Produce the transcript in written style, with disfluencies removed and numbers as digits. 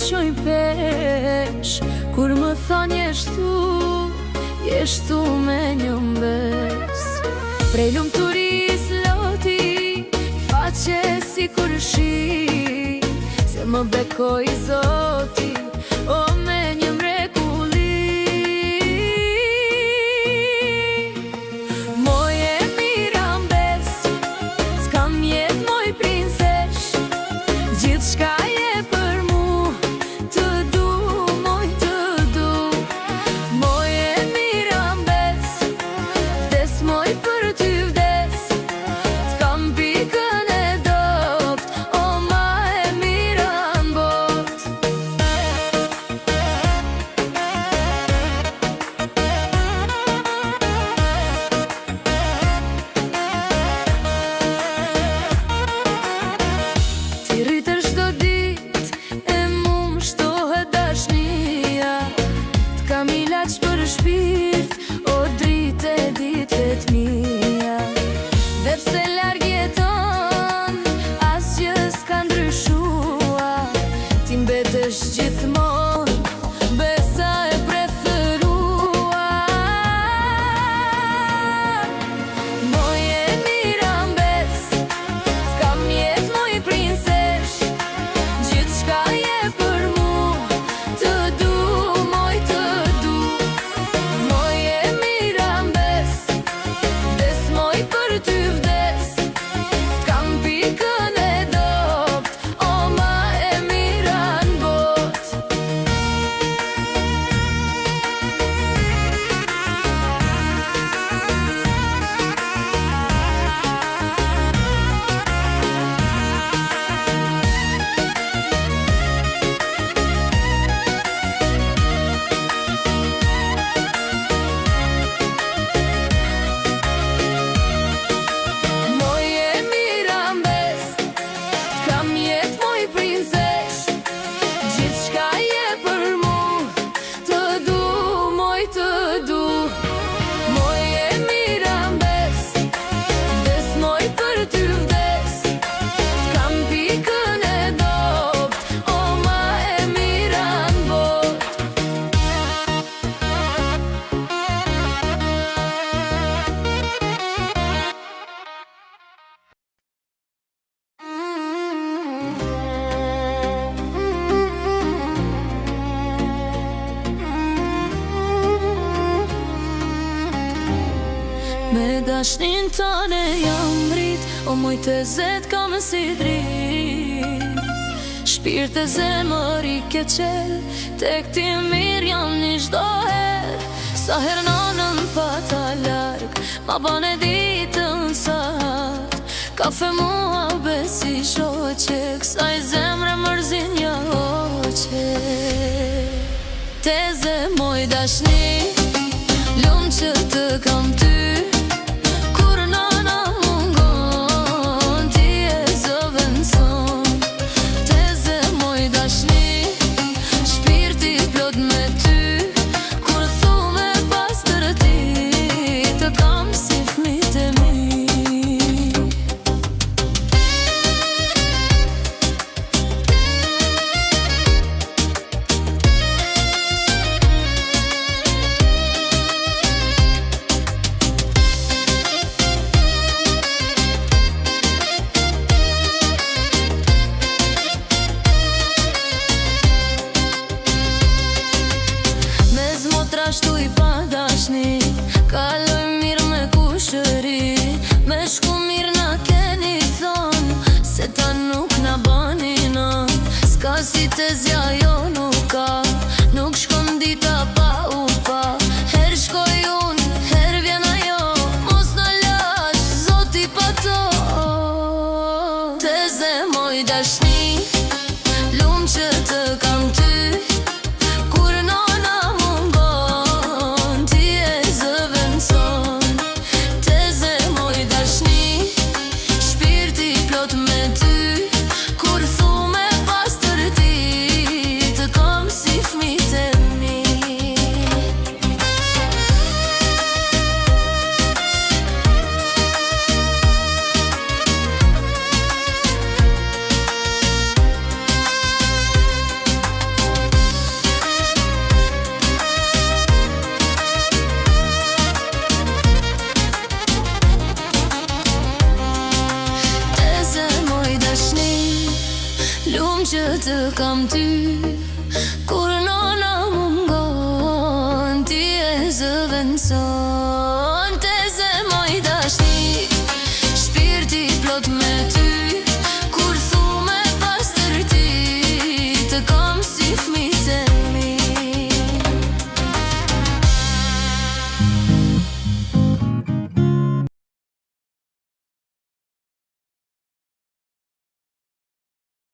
qoj pesh, kur më thon jeshtu me një mbes. Prej lumturis loti, faqe si kur shi, se më bekoj Zoti, o me një mrekulli. Moje mira mbes, s'kam jet moj princesh, gjithë shka je për mu, të du, moj të du. Moje mira mbes, vdes moj për ty vdes, s'kam pikën e dopt, o ma e mira n'bot. Ti rritër shdo dit, e mu më shtohet dashnia, t'kam ilaç për shpirt, o dritë e dit vetmia. Dhe pse larg jeton, asgjë s'ka ndryshua, ti mbetesh gjithmon, besa e preferuar. Moje mira mbes, s'kam jet moj princesh, gjithë shka je për mu, të du, moj të du. Moje mira mbes, vdes moj për ty vdes, s'kam pikën e dopt, o ma e mira n'bot. Moje mira mbes, t'kam jet moj princesh, gjithë shka je për mu, të du, moj të du. Moje mira mbes, vdes moj për ty vdes, t'kam pikën e dopt, o ma e mira n'bot. Me dashnin tane jam rrit, o moj të zet kam si drit. Shpirt e zemër i ke qel, tek ti mirë jam një çdo her. Sa her nonën pa ta larg, ma bane ditën sat. Kafe mua besi shoqe, kësaj zemre mërzin ja hoqe. Teze moj dashni, lum që të kam ty, kur nana mungon, ti e zëvendëson. Teze moj dashni, shpirti plot me ty, kur thume pas tërti, të kam si fmit e mi. Trashtu i pa dashni, kaloj mirë me kushëri, me shku mirë na keni thon, se ta nuk na bani non. S'ka si të zja jo nuk ka, nuk shkon dita pa u pa. Her shkoj unë, her vjen ajo, mos na lash, Zoti pa to. Teze moj dashni, lum që të kam ty, kur nona mungon, ti e zëvendëson. Teze moj dashni, shpirti plot me ty, kur thume pas tërti, të kam ty. Kur nëna mungon, ti e zëvendëson.